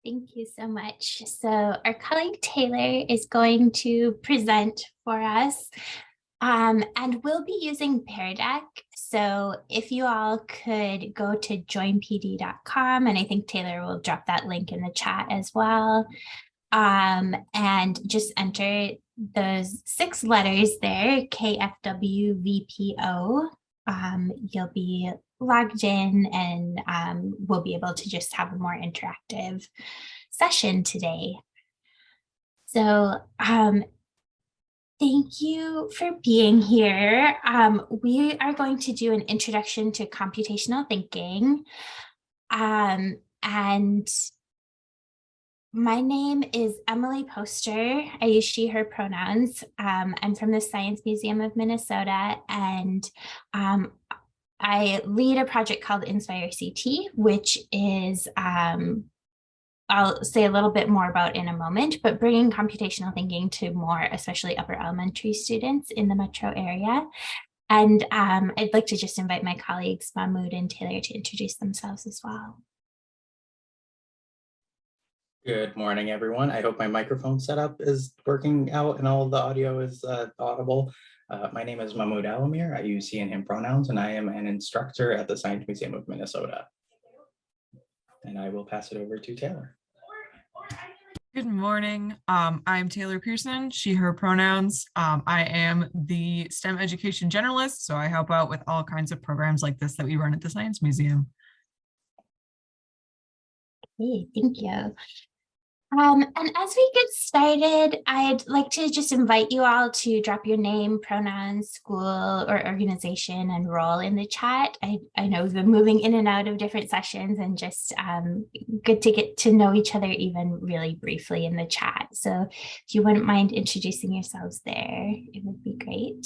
Thank you so much. So our colleague Taylor is going to present for us, and we'll be using Pear Deck. So if you all could go to joinpd.com, and I think Taylor will drop that link in the chat as well, and just enter those 6 letters there, KFWVPO. You'll be logged in, and we'll be able to just have a more interactive session today. So thank you for being here. We are going to do an introduction to computational thinking. And my name is Emily Poster. I use she, her pronouns. I'm from the Science Museum of Minnesota, and I lead a project called Inspire CT, which is, I'll say a little bit more about in a moment, but bringing computational thinking to more, especially upper elementary students in the metro area. And I'd like to just invite my colleagues, Mahmoud and Taylor, to introduce themselves as well. Good morning, everyone. I hope my microphone setup is working out and all of the audio is audible. My name is Mahmoud Aliamer. I use he and him pronouns, and I am an instructor at the Science Museum of Minnesota. And I will pass it over to Taylor. Good morning. I'm Taylor Pearson, she, her pronouns. I am the STEM education generalist, so I help out with all kinds of programs like this that we run at the Science Museum. Hey, thank you. And as we get started, I'd like to just invite you all to drop your name, pronouns, school or organization, and role in the chat. I know we've been moving in and out of different sessions, and just good to get to know each other even really briefly in the chat. So if you wouldn't mind introducing yourselves there, it would be great.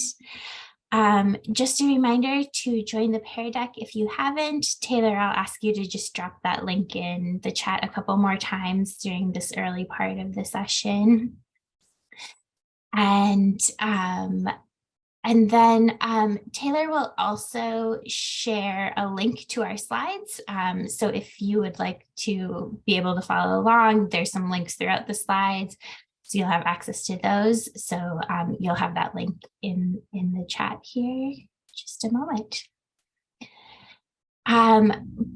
Just a reminder to join the Pear Deck if you haven't. Taylor, I'll ask you to just drop that link in the chat a couple more times during this early part of the session. And then Taylor will also share a link to our slides. So if you would like to be able to follow along, there's some links throughout the slides. So you'll have access to those. So you'll have that link in the chat here. Just a moment.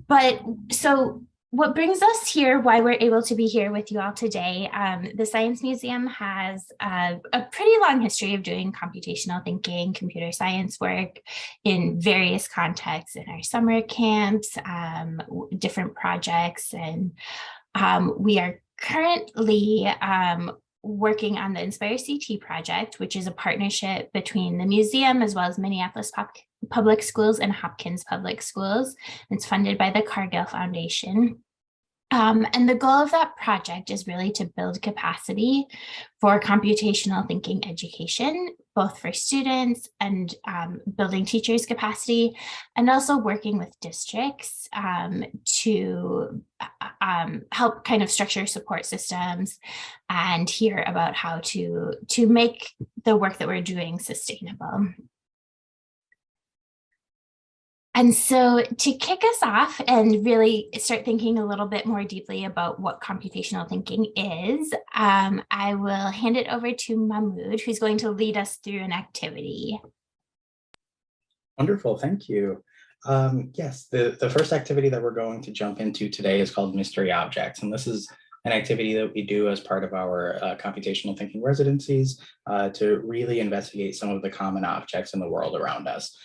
But so what brings us here, why we're able to be here with you all today, the Science Museum has a pretty long history of doing computational thinking, computer science work in various contexts, in our summer camps, different projects, and we are currently working on the Inspire CT project, which is a partnership between the museum as well as Minneapolis Public Schools and Hopkins Public Schools. It's funded by the Cargill Foundation. And the goal of that project is really to build capacity for computational thinking education, both for students and building teachers' capacity, and also working with districts to help kind of structure support systems and hear about how to make the work that we're doing sustainable. And so to kick us off and really start thinking a little bit more deeply about what computational thinking is, I will hand it over to Mahmoud, who's going to lead us through an activity. Wonderful, thank you. Yes, the first activity that we're going to jump into today is called Mystery Objects. And this is an activity that we do as part of our computational thinking residencies to really investigate some of the common objects in the world around us.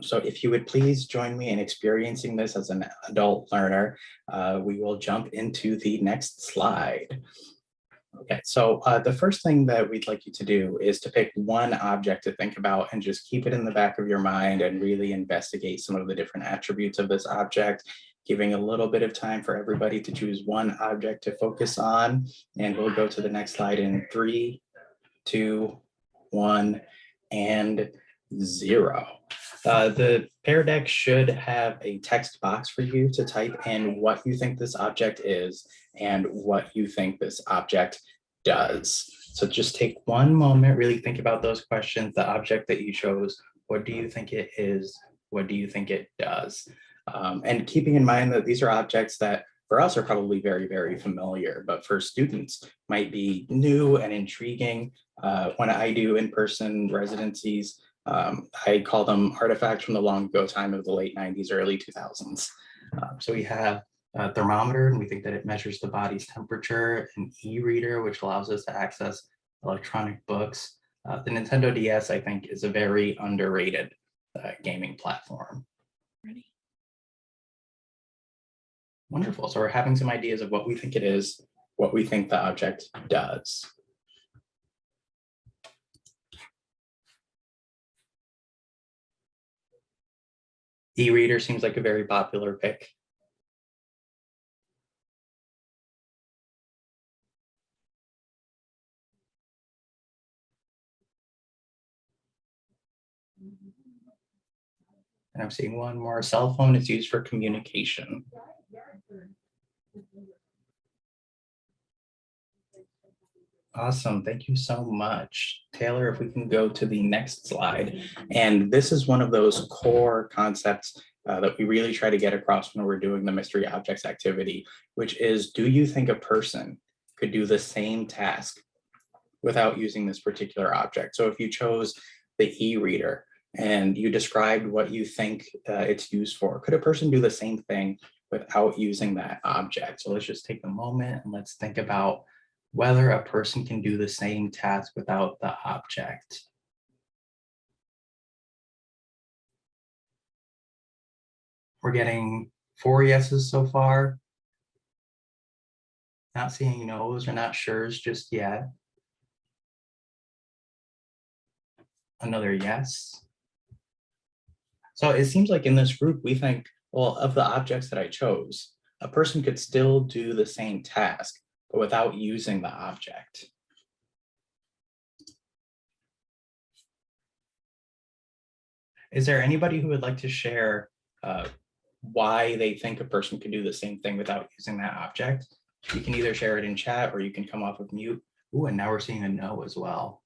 So if you would please join me in experiencing this as an adult learner, we will jump into the next slide. Okay, so the first thing that we'd like you to do is to pick one object to think about and just keep it in the back of your mind and really investigate some of the different attributes of this object, giving a little bit of time for everybody to choose one object to focus on. And we'll go to the next slide in 3, 2, 1, and 0. The Pear Deck should have a text box for you to type in what you think this object is and what you think this object does. So just take one moment, really think about those questions, the object that you chose, what do you think it is? What do you think it does? And keeping in mind that these are objects that for us are probably very, very familiar, but for students might be new and intriguing. When I do in-person residencies, I call them artifacts from the long ago time of the late 90s, early 2000s. So we have a thermometer, and we think that it measures the body's temperature, an e-reader, which allows us to access electronic books. The Nintendo DS, I think, is a very underrated gaming platform. Ready? Wonderful. So we're having some ideas of what we think it is, what we think the object does. E-reader seems like a very popular pick. And I'm seeing one more. Cell phone is used for communication. Awesome. Thank you so much. Taylor, if we can go to the next slide. And this is one of those core concepts that we really try to get across when we're doing the mystery objects activity, which is, do you think a person could do the same task without using this particular object? So if you chose the e-reader and you described what you think it's used for, could a person do the same thing without using that object? So let's just take a moment and let's think about whether a person can do the same task without the object. We're getting 4 yeses so far. Not seeing no's or not sure's just yet. Another yes. So it seems like in this group, we think, well, of the objects that I chose, a person could still do the same task, but without using the object. Is there anybody who would like to share why they think a person could do the same thing without using that object? You can either share it in chat or you can come off of mute. Ooh, and now we're seeing a no as well.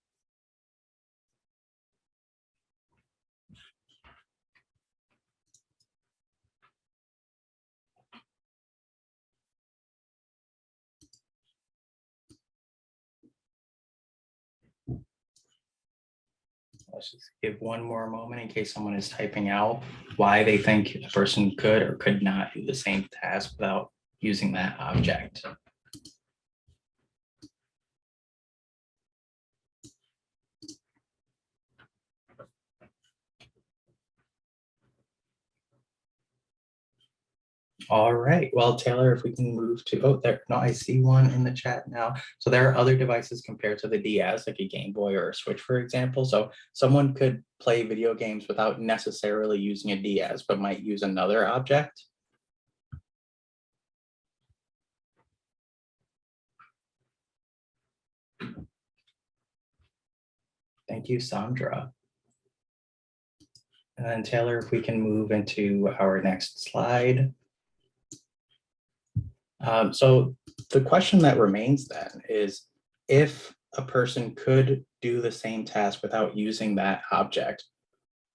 Let's just give one more moment in case someone is typing out why they think a person could or could not do the same task without using that object. All right, well, Taylor, if we can move to, oh, there, no, I see one in the chat now. So there are other devices compared to the DS, like a Game Boy or a Switch, for example. So someone could play video games without necessarily using a DS, but might use another object. Thank you, Sandra. And then Taylor, if we can move into our next slide. So the question that remains then is, if a person could do the same task without using that object,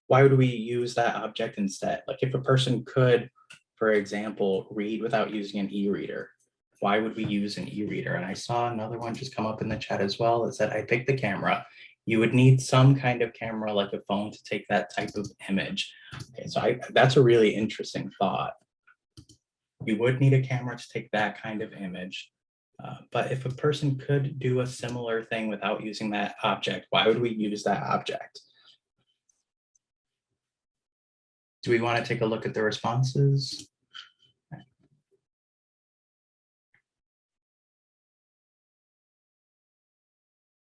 why would we use that object instead? Like if a person could, for example, read without using an e-reader, why would we use an e-reader? And I saw another one just come up in the chat as well. It said, I picked the camera. You would need some kind of camera like a phone to take that type of image. Okay, so that's a really interesting thought. You would need a camera to take that kind of image. But if a person could do a similar thing without using that object, why would we use that object? Do we want to take a look at the responses?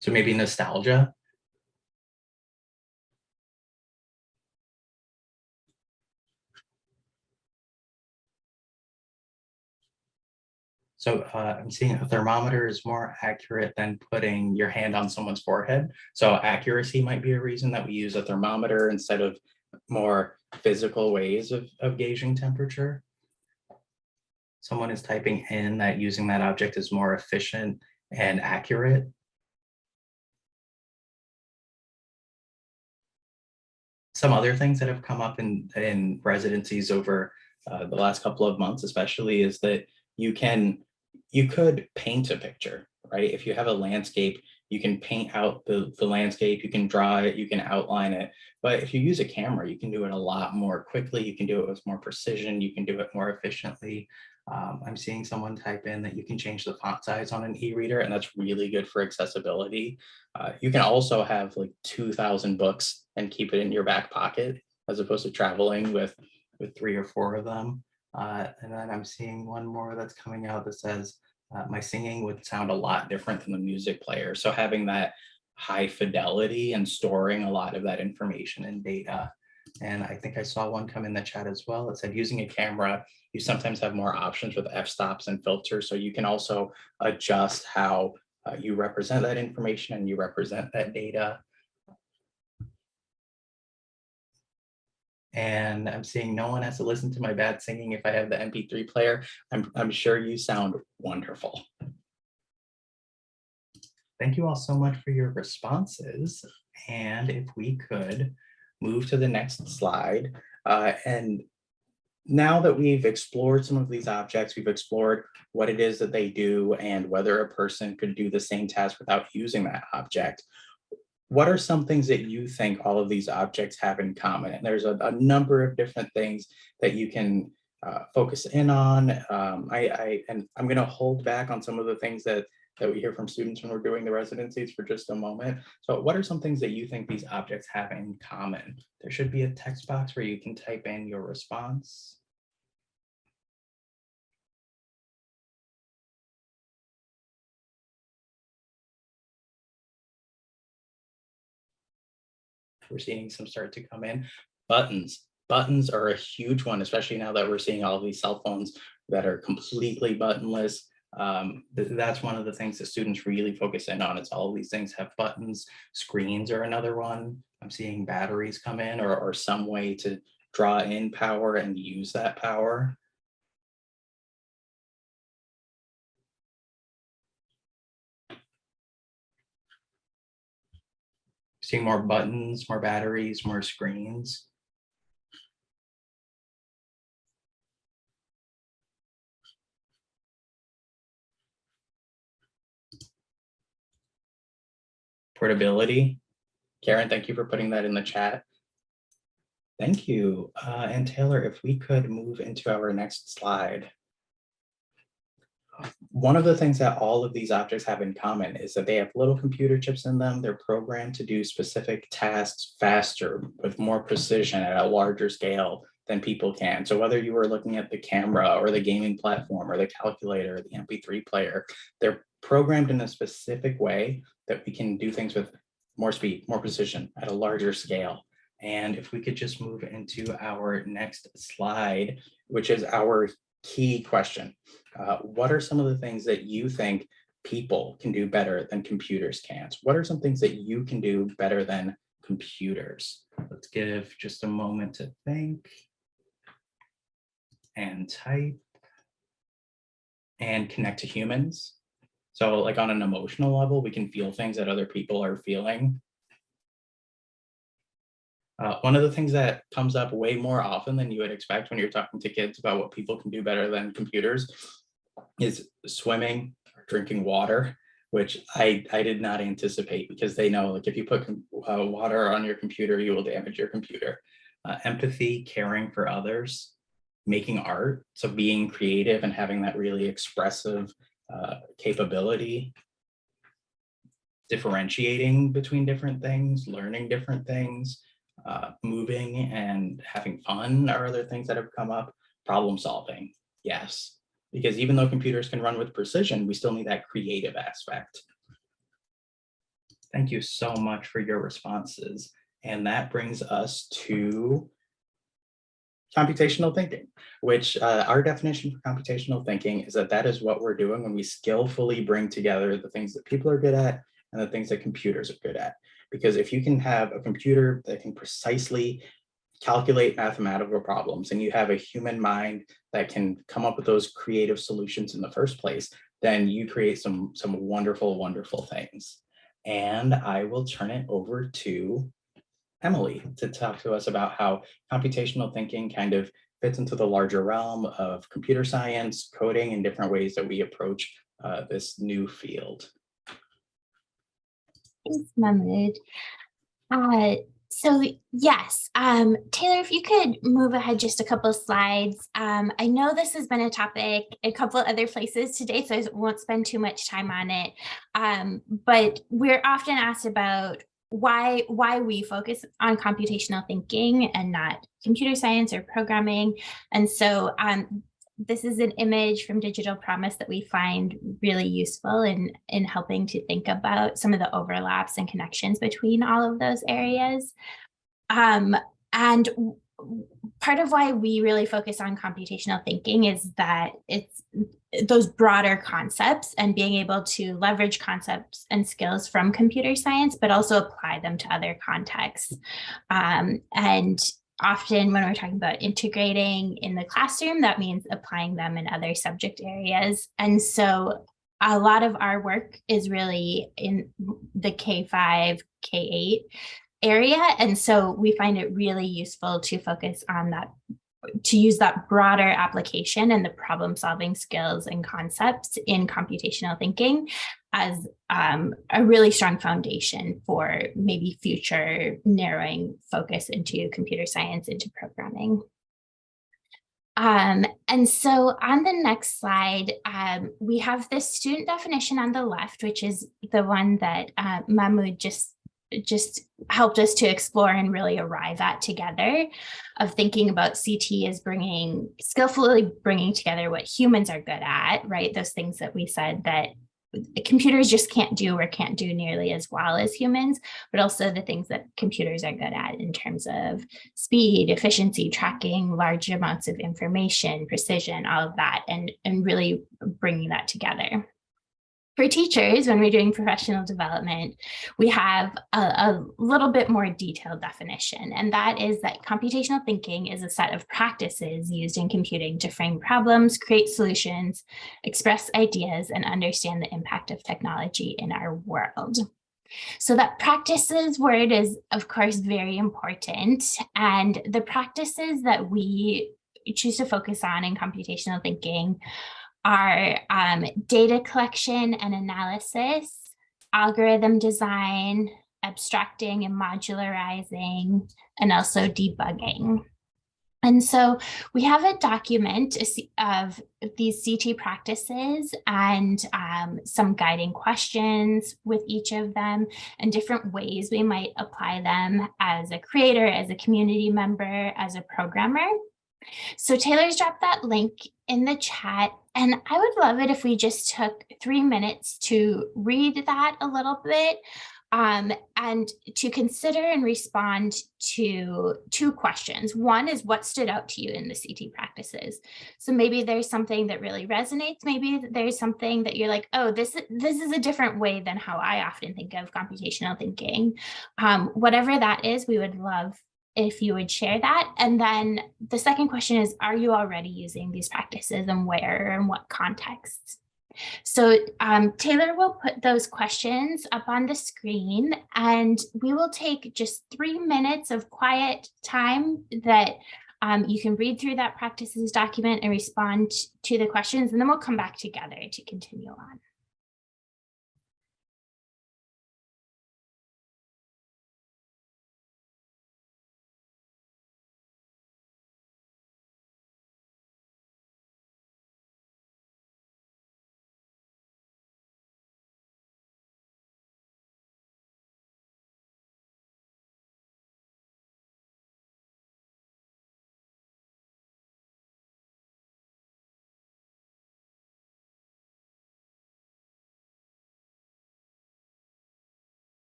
So maybe nostalgia. So I'm seeing a thermometer is more accurate than putting your hand on someone's forehead. So accuracy might be a reason that we use a thermometer instead of more physical ways of gauging temperature. Someone is typing in that using that object is more efficient and accurate. Some other things that have come up in residencies over the last couple of months, especially, is that you could paint a picture, right? If you have a landscape, you can paint out the landscape, you can draw it, you can outline it. But if you use a camera, you can do it a lot more quickly. You can do it with more precision. You can do it more efficiently. I'm seeing someone type in that you can change the font size on an e-reader, and that's really good for accessibility. You can also have like 2,000 books and keep it in your back pocket, as opposed to traveling with 3 or 4 of them. And then I'm seeing one more that's coming out that says, my singing would sound a lot different than the music player. So having that high fidelity and storing a lot of that information and data. And I think I saw one come in the chat as well. It said using a camera, you sometimes have more options with f-stops and filters. So you can also adjust how you represent that information and you represent that data. And I'm seeing no one has to listen to my bad singing if I have the MP3 player. I'm sure you sound wonderful. Thank you all so much for your responses. And if we could move to the next slide. And now that we've explored some of these objects, we've explored what it is that they do and whether a person could do the same task without using that object. What are some things that you think all of these objects have in common? And there's a number of different things that you can focus in on. And I'm going to hold back on some of the things that we hear from students when we're doing the residencies for just a moment. So what are some things that you think these objects have in common? There should be a text box where you can type in your response. We're seeing some start to come in. Buttons. Buttons are a huge one, especially now that we're seeing all of these cell phones that are completely buttonless. That's one of the things that students really focus in on. It's all of these things have buttons. Screens are another one. I'm seeing batteries come in or some way to draw in power and use that power. Seeing more buttons, more batteries, more screens. Portability. Karen, thank you for putting that in the chat. Thank you. And Taylor, if we could move into our next slide. One of the things that all of these objects have in common is that they have little computer chips in them. They're programmed to do specific tasks faster, with more precision at a larger scale than people can. So whether you were looking at the camera or the gaming platform or the calculator, or the MP3 player, they're programmed in a specific way that we can do things with more speed, more precision at a larger scale. And if we could just move into our next slide, which is our key question. What are some of the things that you think people can do better than computers can? What are some things that you can do better than computers? Let's give just a moment to think and type and connect to humans. So like on an emotional level, we can feel things that other people are feeling. One of the things that comes up way more often than you would expect when you're talking to kids about what people can do better than computers is swimming or drinking water, which I did not anticipate, because they know, like, if you put water on your computer, you will damage your computer. Empathy, caring for others, making art, so being creative and having that really expressive capability, differentiating between different things, learning different things, moving and having fun are other things that have come up. Problem solving, yes, because even though computers can run with precision, we still need that creative aspect. Thank you so much for your responses. And that brings us to computational thinking, which our definition for computational thinking is that is what we're doing when we skillfully bring together the things that people are good at and the things that computers are good at. Because if you can have a computer that can precisely calculate mathematical problems and you have a human mind that can come up with those creative solutions in the first place, then you create some wonderful, wonderful things. And I will turn it over to Emily to talk to us about how computational thinking kind of fits into the larger realm of computer science, coding, and different ways that we approach this new field. Thanks, Mahmoud. So yes, Taylor, if you could move ahead just a couple of slides. I know this has been a topic a couple of other places today, so I won't spend too much time on it. But we're often asked about why we focus on computational thinking and not computer science or programming. And so this is an image from Digital Promise that we find really useful in helping to think about some of the overlaps and connections between all of those areas. And part of why we really focus on computational thinking is that it's those broader concepts and being able to leverage concepts and skills from computer science, but also apply them to other contexts. And often when we're talking about integrating in the classroom, that means applying them in other subject areas. And so a lot of our work is really in the K5, K8 area. And so we find it really useful to focus on that, to use that broader application and the problem solving skills and concepts in computational thinking as a really strong foundation for maybe future narrowing focus into computer science, into programming. And so on the next slide, we have this student definition on the left, which is the one that Mahmoud just helped us to explore and really arrive at together, of thinking about CT as skillfully bringing together what humans are good at, right? Those things that we said that computers just can't do or can't do nearly as well as humans, but also the things that computers are good at in terms of speed, efficiency, tracking large amounts of information, precision, all of that, and really bringing that together. For teachers, when we're doing professional development, we have a little bit more detailed definition, and that is that computational thinking is a set of practices used in computing to frame problems, create solutions, express ideas, and understand the impact of technology in our world. So that practices word is, of course, very important, and the practices that we choose to focus on in computational thinking are data collection and analysis, algorithm design, abstracting and modularizing, and also debugging. And so we have a document of these CT practices and some guiding questions with each of them and different ways we might apply them as a creator, as a community member, as a programmer. So Taylor's dropped that link in the chat, and I would love it if we just took 3 minutes to read that a little bit and to consider and respond to 2 questions. One is, what stood out to you in the CT practices? So maybe there's something that really resonates. Maybe there's something that you're like, oh, this is a different way than how I often think of computational thinking. Whatever that is, we would love if you would share that. And then the second question is, are you already using these practices, and where and what contexts? So Taylor will put those questions up on the screen, and we will take just 3 minutes of quiet time that you can read through that practices document and respond to the questions, and then we'll come back together to continue on.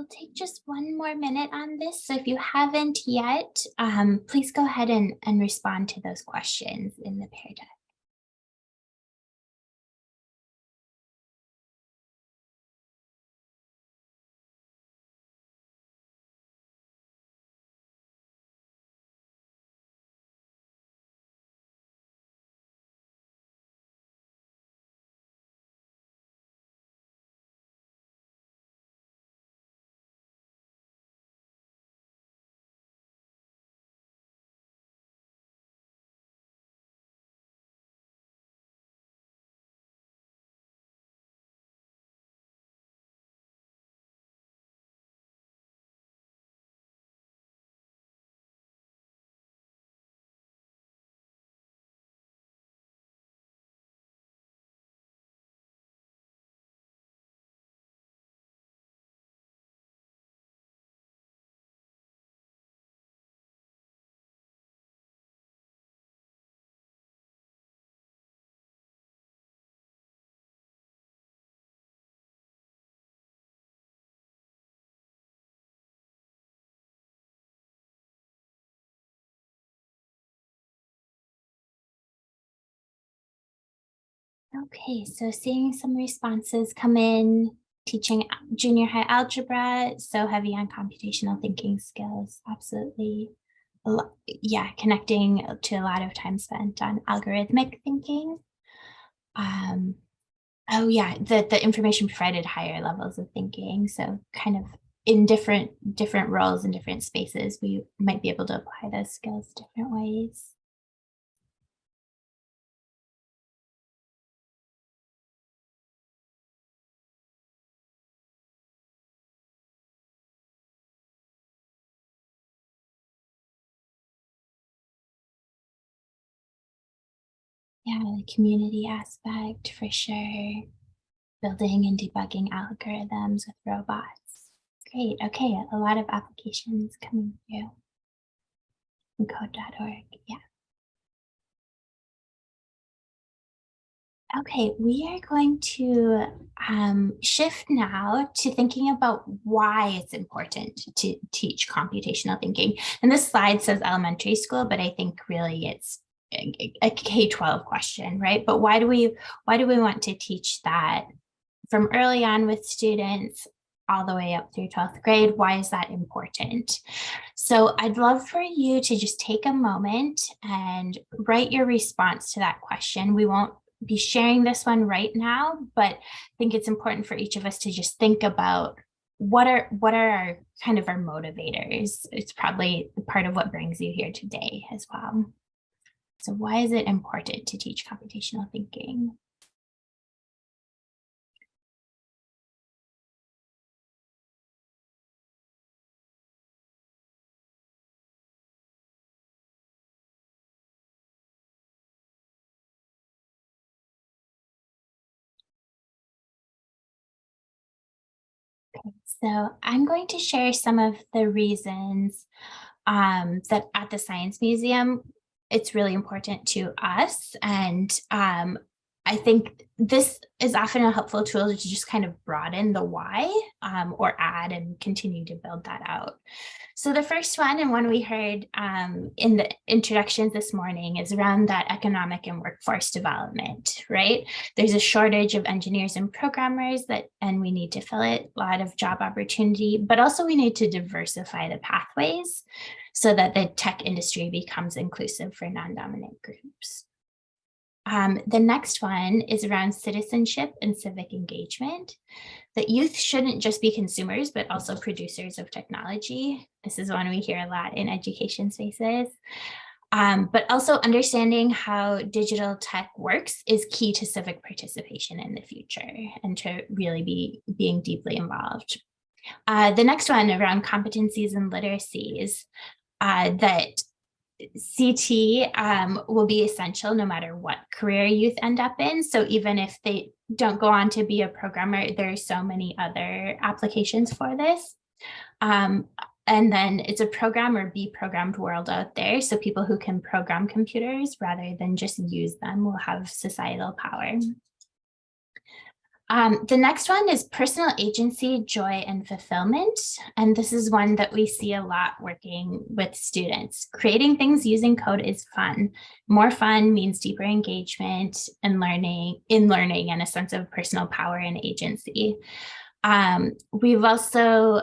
we'll take just one more minute on this. So if you haven't yet, please go ahead and respond to those questions in the Pear Deck. Okay, so seeing some responses come in, teaching junior high algebra, so heavy on computational thinking skills, absolutely. Yeah, connecting to a lot of time spent on algorithmic thinking. Oh yeah, the information provided higher levels of thinking, so kind of in different roles in different spaces, we might be able to apply those skills different ways. Yeah, the community aspect for sure. Building and debugging algorithms with robots. Great. Okay, a lot of applications coming through from code.org. Yeah. Okay, we are going to shift now to thinking about why it's important to teach computational thinking. And this slide says elementary school, but I think really it's a K-12 question, right? But why do we want to teach that from early on with students all the way up through 12th grade? Why is that important? So I'd love for you to just take a moment and write your response to that question. We won't be sharing this one right now, but I think it's important for each of us to just think about what are our kind of our motivators. It's probably part of what brings you here today as well. So why is it important to teach computational thinking? So I'm going to share some of the reasons that at the Science Museum, it's really important to us. And I think this is often a helpful tool to just kind of broaden the why or add and continue to build that out. So the first one, and one we heard in the introductions this morning, is around that economic and workforce development, right? There's a shortage of engineers and programmers and we need to fill it, a lot of job opportunity, but also we need to diversify the pathways so that the tech industry becomes inclusive for non-dominant groups. The next one is around citizenship and civic engagement. That youth shouldn't just be consumers, but also producers of technology. This is one we hear a lot in education spaces. But also understanding how digital tech works is key to civic participation in the future and to really be being deeply involved. The next one around competencies and literacies, that CT will be essential no matter what career youth end up in. So even if they don't go on to be a programmer, there are so many other applications for this. And then it's a program or be programmed world out there. So people who can program computers rather than just use them will have societal power. The next one is personal agency, joy, and fulfillment. And this is one that we see a lot working with students. Creating things using code is fun. More fun means deeper engagement and learning and a sense of personal power and agency. We've also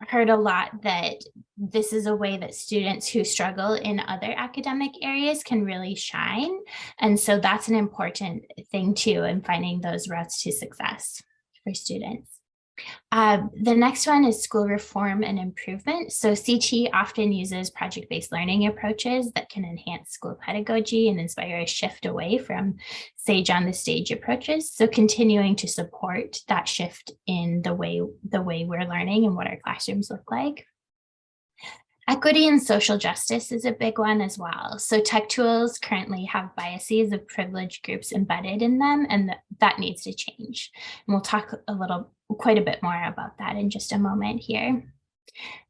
heard a lot that this is a way that students who struggle in other academic areas can really shine. And so that's an important thing too in finding those routes to success for students. The next one is school reform and improvement. So CT often uses project-based learning approaches that can enhance school pedagogy and inspire a shift away from sage on the stage approaches. So continuing to support that shift in the way we're learning and what our classrooms look like. Equity and social justice is a big one as well. So tech tools currently have biases of privileged groups embedded in them, and that needs to change. And we'll talk quite a bit more about that in just a moment here.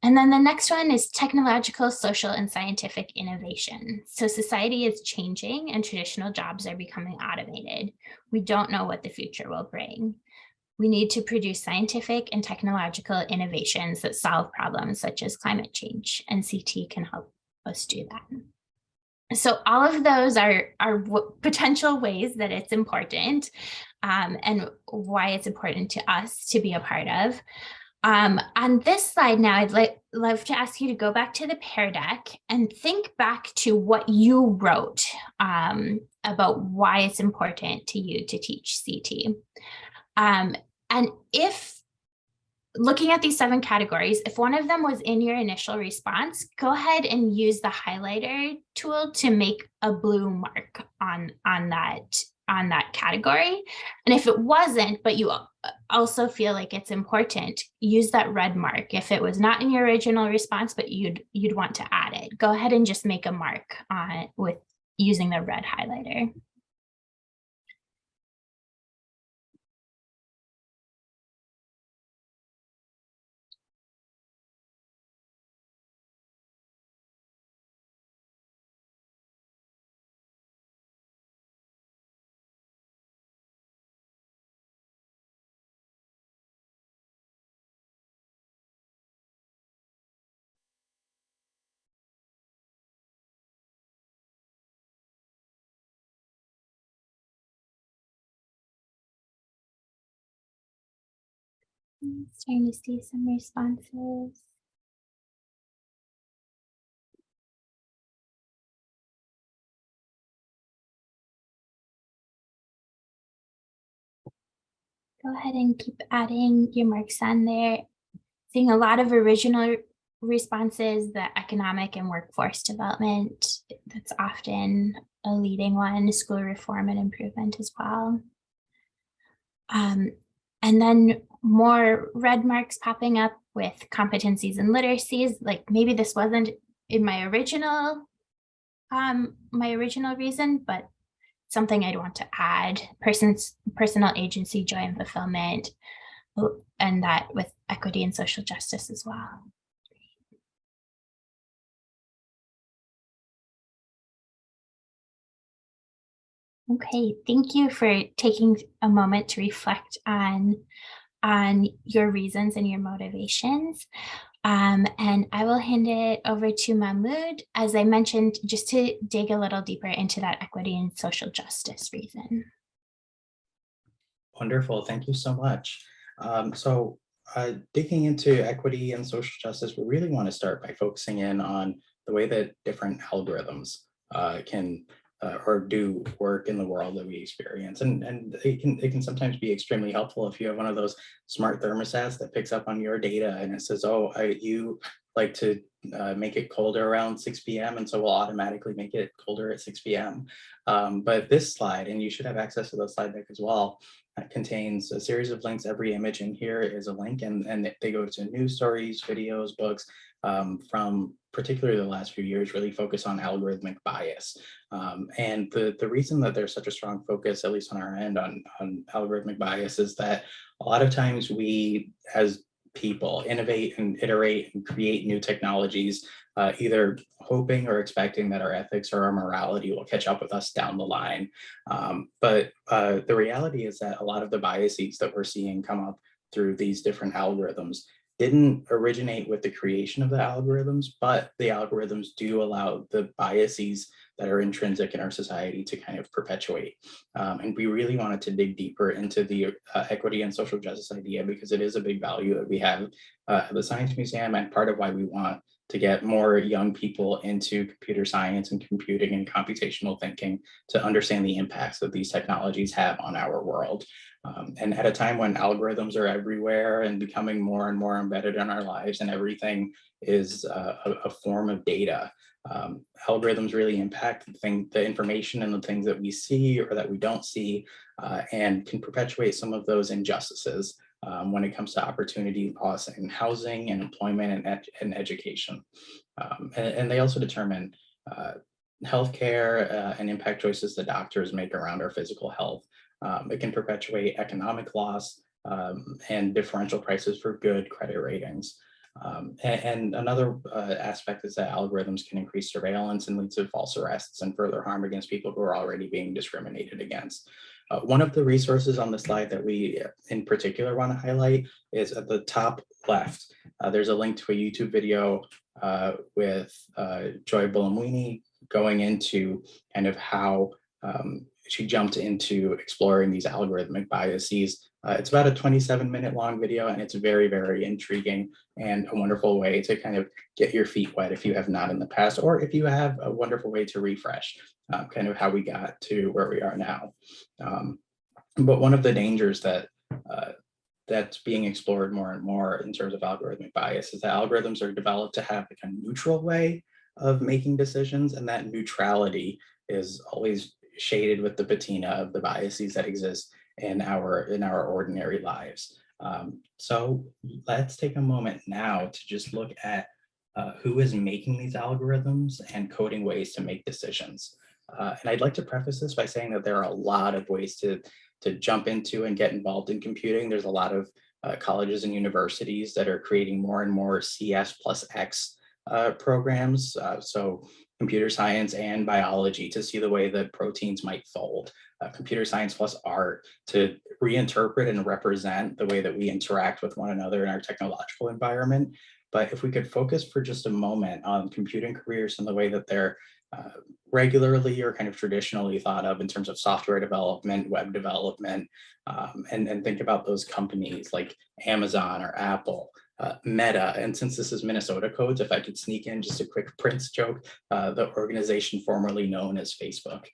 And then the next one is technological, social, and scientific innovation. So society is changing and traditional jobs are becoming automated. We don't know what the future will bring. We need to produce scientific and technological innovations that solve problems such as climate change, and CT can help us do that. So all of those are potential ways that it's important and why it's important to us to be a part of. On this slide now, I'd love to ask you to go back to the Pear Deck and think back to what you wrote about why it's important to you to teach CT. And if looking at these 7 categories, if one of them was in your initial response, go ahead and use the highlighter tool to make a blue mark on that category. And if it wasn't, but you also feel like it's important, use that red mark. If it was not in your original response, but you'd want to add it, go ahead and just make a mark with using the red highlighter. I'm starting to see some responses. Go ahead and keep adding your marks on there. Seeing a lot of original responses, the economic and workforce development, that's often a leading one, school reform and improvement as well. And then more red marks popping up with competencies and literacies, like maybe this wasn't in my original reason, but something I'd want to add: personal agency, joy, and fulfillment, and that with equity and social justice as well. Okay, thank you for taking a moment to reflect on your reasons and your motivations. And I will hand it over to Mahmoud, as I mentioned, just to dig a little deeper into that equity and social justice reason. Wonderful, thank you so much. Digging into equity and social justice, we really want to start by focusing in on the way that different algorithms can or do work in the world that we experience. And it can sometimes be extremely helpful if you have one of those smart thermostats that picks up on your data and it says, oh, you like to make it colder around 6 p.m. and so we'll automatically make it colder at 6 p.m. But this slide, and you should have access to the slide deck as well, contains a series of links. Every image in here is a link, and they go to news stories, videos, books from particularly the last few years, really focus on algorithmic bias. And the reason that there's such a strong focus, at least on our end, on algorithmic bias is that a lot of times we, as people innovate and iterate and create new technologies, either hoping or expecting that our ethics or our morality will catch up with us down the line. But the reality is that a lot of the biases that we're seeing come up through these different algorithms didn't originate with the creation of the algorithms, but the algorithms do allow the biases that are intrinsic in our society to kind of perpetuate. And we really wanted to dig deeper into the equity and social justice idea, because it is a big value that we have at the Science Museum, and part of why we want to get more young people into computer science and computing and computational thinking to understand the impacts that these technologies have on our world. And at a time when algorithms are everywhere and becoming more and more embedded in our lives, and everything is a form of data, algorithms really impact the information and the things that we see or that we don't see, and can perpetuate some of those injustices when it comes to opportunity loss in housing and employment and education. And they also determine healthcare and impact choices that doctors make around our physical health. It can perpetuate economic loss and differential prices for good credit ratings. And another aspect is that algorithms can increase surveillance and lead to false arrests and further harm against people who are already being discriminated against. One of the resources on the slide that we in particular want to highlight is at the top left. There's a link to a YouTube video with Joy Buolamwini going into kind of how she jumped into exploring these algorithmic biases. It's about a 27-minute long video, and it's very, very intriguing and a wonderful way to kind of get your feet wet if you have not in the past, or if you have, a wonderful way to refresh kind of how we got to where we are now. But one of the dangers that that's being explored more and more in terms of algorithmic bias is that algorithms are developed to have like a neutral way of making decisions, and that neutrality is always shaded with the patina of the biases that exist in our ordinary lives. So let's take a moment now to just look at who is making these algorithms and coding ways to make decisions. And I'd like to preface this by saying that there are a lot of ways to jump into and get involved in computing. There's a lot of colleges and universities that are creating more and more CS plus X programs. So computer science and biology to see the way that proteins might fold, computer science plus art to reinterpret and represent the way that we interact with one another in our technological environment. But if we could focus for just a moment on computing careers and the way that they're regularly or kind of traditionally thought of in terms of software development, web development, and think about those companies like Amazon or Apple, Meta. And since this is MNCodes, if I could sneak in just a quick Prince joke, the organization formerly known as Facebook.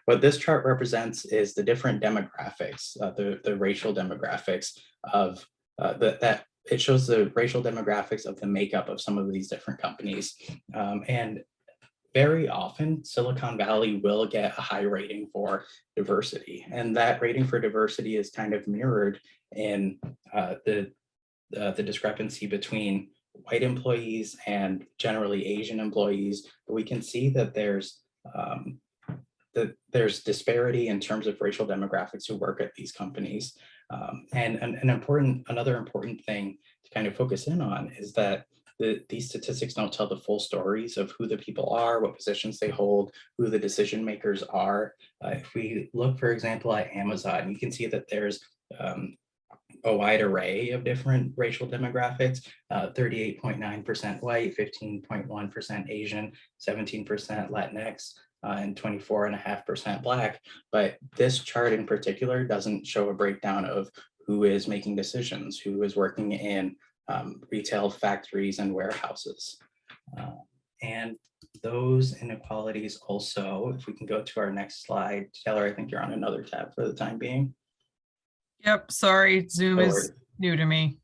What this chart represents is the different demographics, the racial demographics of that it shows the racial demographics of the makeup of some of these different companies. And very often, Silicon Valley will get a high rating for diversity. And that rating for diversity is kind of mirrored in the discrepancy between white employees and generally Asian employees. But we can see that there's disparity in terms of racial demographics who work at these companies. And another important thing to kind of focus in on is that these statistics don't tell the full stories of who the people are, what positions they hold, who the decision makers are. If we look, for example, at Amazon, you can see that there's a wide array of different racial demographics, 38.9% white, 15.1% Asian, 17% Latinx, and 24.5% Black. But this chart in particular doesn't show a breakdown of who is making decisions, who is working in retail factories and warehouses. And those inequalities also, if we can go to our next slide, Taylor, I think you're on another tab for the time being. Yep, sorry, Zoom is new to me.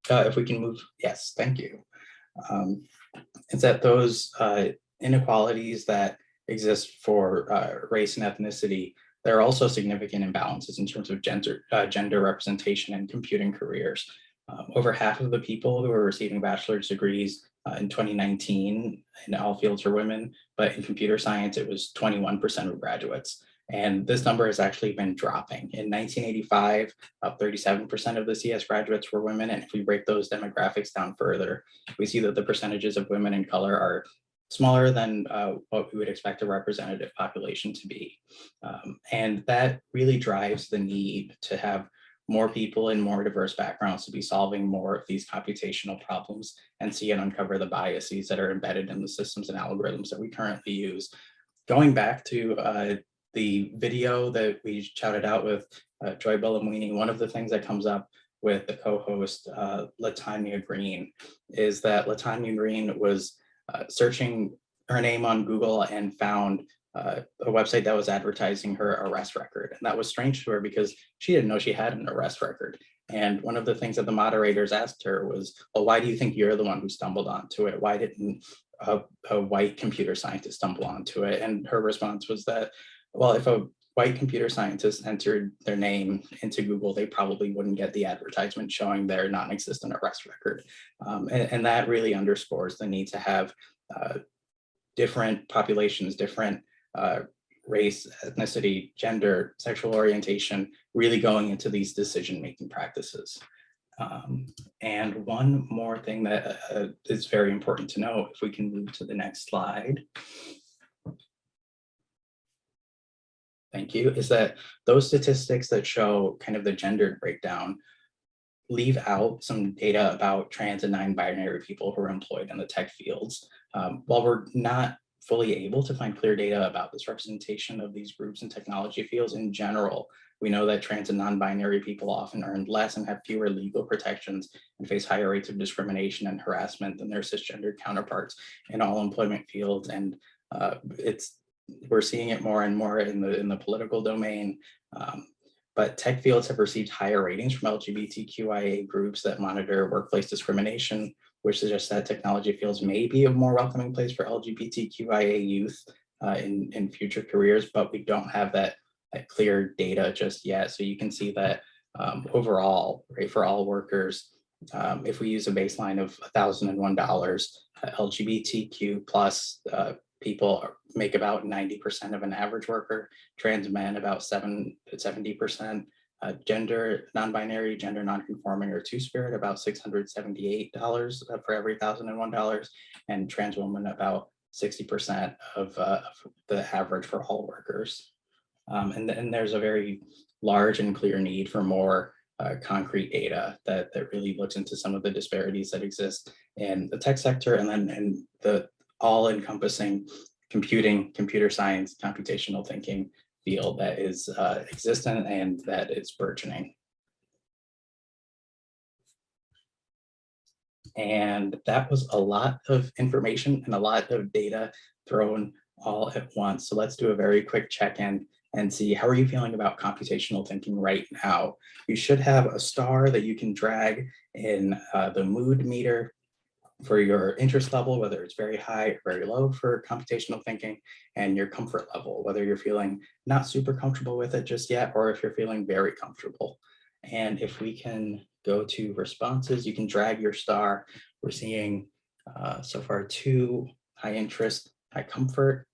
If we can move, yes, thank you. It's that those inequalities that exist for race and ethnicity, there are also significant imbalances in terms of gender representation in computing careers. Over half of the people who are receiving bachelor's degrees in 2019 in all fields are women, but in computer science, it was 21% of graduates. And this number has actually been dropping. In 1985, 37% of the CS graduates were women. And if we break those demographics down further, we see that the percentages of women in color are smaller than what we would expect a representative population to be. And that really drives the need to have more people in more diverse backgrounds to be solving more of these computational problems and see and uncover the biases that are embedded in the systems and algorithms that we currently use. Going back to the video that we shouted out with Joy Bellamwini, one of the things that comes up with the co-host Latanya Green is that Latanya Green was searching her name on Google and found a website that was advertising her arrest record. And that was strange to her because she didn't know she had an arrest record. And one of the things that the moderators asked her was, well, why do you think you're the one who stumbled onto it? Why didn't a white computer scientist stumble onto it? And her response was that, well, if a white computer scientist entered their name into Google, they probably wouldn't get the advertisement showing their non-existent arrest record. And that really underscores the need to have different populations, different race, ethnicity, gender, sexual orientation, really going into these decision-making practices. And one more thing that is very important to know, if we can move to the next slide. Thank you, is that those statistics that show kind of the gendered breakdown leave out some data about trans and non-binary people who are employed in the tech fields. While we're not fully able to find clear data about this representation of these groups in technology fields in general, we know that trans and non-binary people often earn less and have fewer legal protections and face higher rates of discrimination and harassment than their cisgendered counterparts in all employment fields. And we're seeing it more and more in the political domain. But tech fields have received higher ratings from LGBTQIA groups that monitor workplace discrimination, which suggests that technology fields may be a more welcoming place for LGBTQIA youth in future careers, but we don't have that clear data just yet. So you can see that overall, right, for all workers, if we use a baseline of $1,001, LGBTQ plus people make about 90% of an average worker, trans men about 7 to 70%, gender non-binary, gender non-conforming, or two-spirit about $678 for every $1,001, and trans women about 60% of the average for all workers. And there's a very large and clear need for more concrete data that really looks into some of the disparities that exist in the tech sector, and then in the all-encompassing computing, computer science, computational thinking field that is existent and that is burgeoning. And that was a lot of information and a lot of data thrown all at once. So let's do a very quick check-in and see, how are you feeling about computational thinking right now? You should have a star that you can drag in the mood meter for your interest level, whether it's very high or very low for computational thinking, and your comfort level, whether you're feeling not super comfortable with it just yet, or if you're feeling very comfortable. And if we can go to responses, you can drag your star. We're seeing so far 2, high interest, high comfort.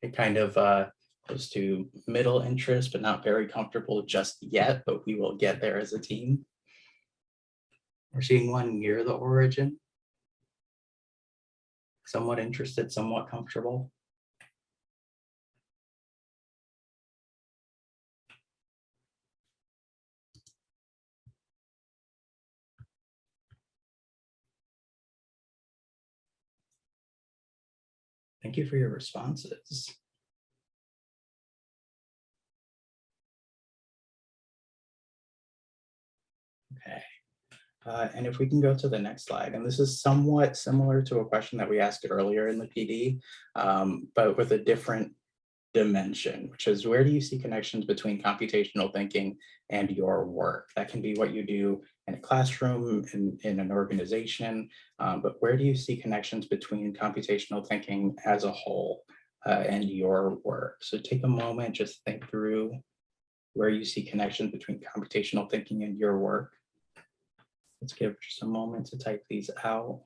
It kind of goes to middle interest, but not very comfortable just yet, but we will get there as a team. We're seeing one near the origin. Somewhat interested, somewhat comfortable. Thank you for your responses. Okay. And if we can go to the next slide, and this is somewhat similar to a question that we asked earlier in the PD, but with a different dimension, which is, where do you see connections between computational thinking and your work? That can be what you do in a classroom, in an organization, but where do you see connections between computational thinking as a whole and your work? So take a moment, just think through where you see connections between computational thinking and your work. Let's give just a moment to type these out.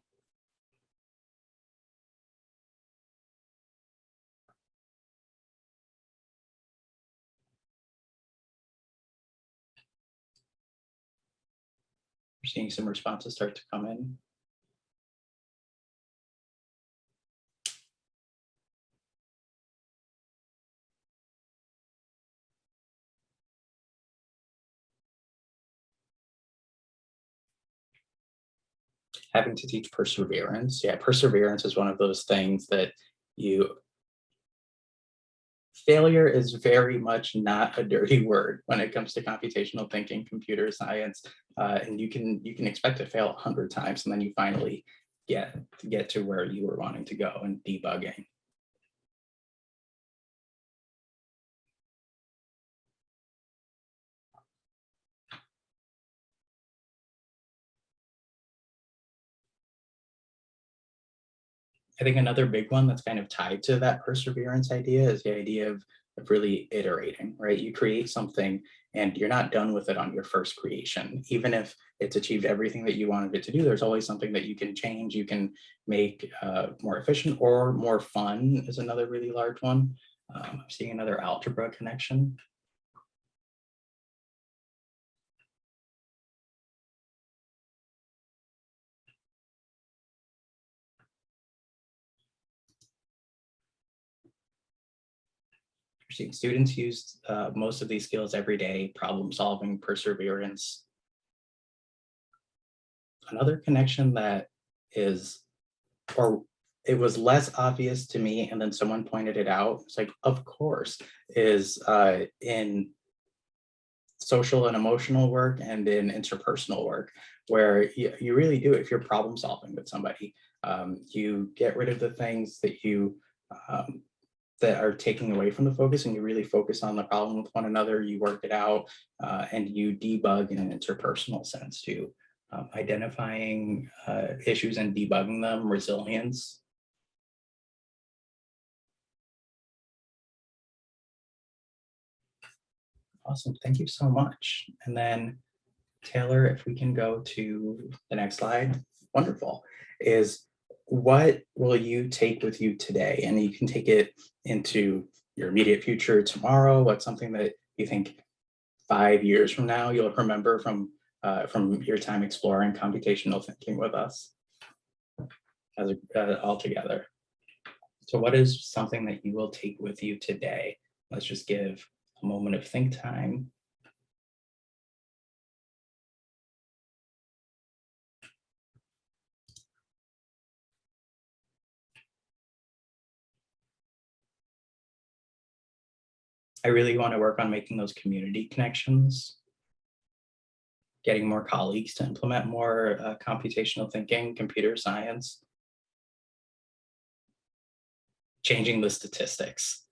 We're seeing some responses start to come in. Having to teach perseverance. Yeah, perseverance is one of those things that failure is very much not a dirty word when it comes to computational thinking, computer science, and you can expect to fail 100 times, and then you finally get to where you were wanting to go and debugging. I think another big one that's kind of tied to that perseverance idea is the idea of really iterating, right? You create something and you're not done with it on your first creation. Even if it's achieved everything that you wanted it to do, there's always something that you can change, you can make more efficient or more fun is another really large one. I'm seeing another algebra connection. You're seeing students use most of these skills every day: problem solving, perseverance. Another connection that is, or it was less obvious to me, and then someone pointed it out, it's like, of course, is in social and emotional work and in interpersonal work, where you really do, if you're problem solving with somebody, you get rid of the things that that are taking away from the focus, and you really focus on the problem with one another, you work it out, and you debug in an interpersonal sense too. Identifying issues and debugging them, resilience. Awesome, thank you so much. And then Taylor, if we can go to the next slide. Wonderful. Is what will you take with you today? And you can take it into your immediate future tomorrow. What's something that you think 5 years from now you'll remember from your time exploring computational thinking with us as all together? So what is something that you will take with you today? Let's just give a moment of think time. I really want to work on making those community connections, getting more colleagues to implement more computational thinking, computer science, changing the statistics.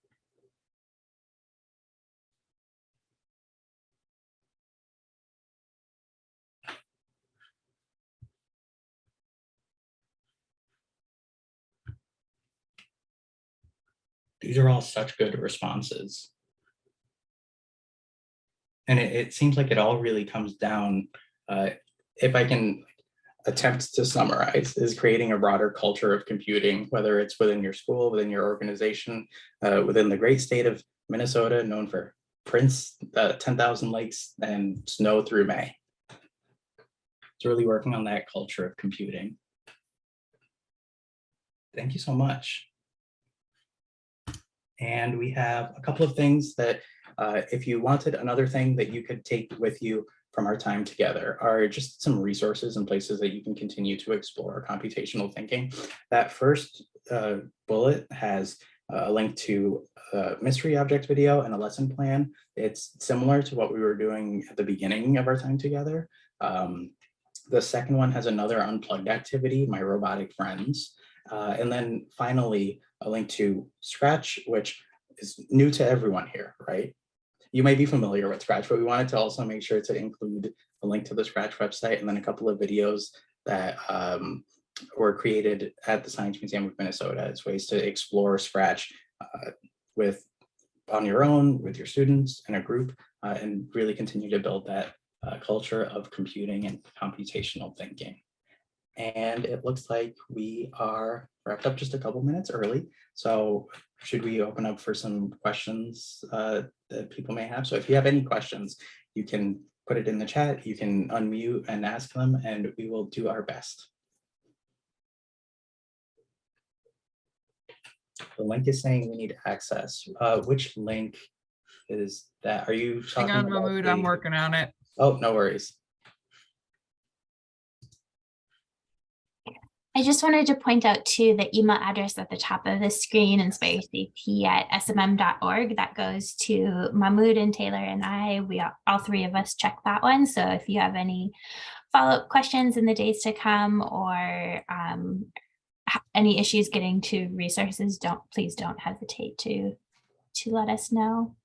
These are all such good responses. And it seems like it all really comes down, if I can attempt to summarize, is creating a broader culture of computing, whether it's within your school, within your organization, within the great state of Minnesota, known for Prince, 10,000 lakes and snow through May. It's really working on that culture of computing. Thank you so much. And we have a couple of things that if you wanted another thing that you could take with you from our time together are just some resources and places that you can continue to explore computational thinking. That first bullet has a link to a mystery object video and a lesson plan. It's similar to what we were doing at the beginning of our time together. The second one has another unplugged activity, My Robotic Friends. And then finally, a link to Scratch, which is new to everyone here, right? You may be familiar with Scratch, but we wanted to also make sure to include a link to the Scratch website and then a couple of videos that were created at the Science Museum of Minnesota as ways to explore Scratch on your own, with your students in a group, and really continue to build that culture of computing and computational thinking. And it looks like we are wrapped up just a couple minutes early. So should we open up for some questions that people may have? So if you have any questions, you can put it in the chat, you can unmute and ask them, and we will do our best. The link is saying we need access. Which link is that? Are you talking Hang on, about Mahmoud, I'm working on it. Oh, no worries. I just wanted to point out too the email address at the top of the screen, inspiresafety@smm.org. That goes to Mahmoud and Taylor and I. We all three of us check that one. So if you have any follow-up questions in the days to come, or any issues getting to resources, please don't hesitate to let us know.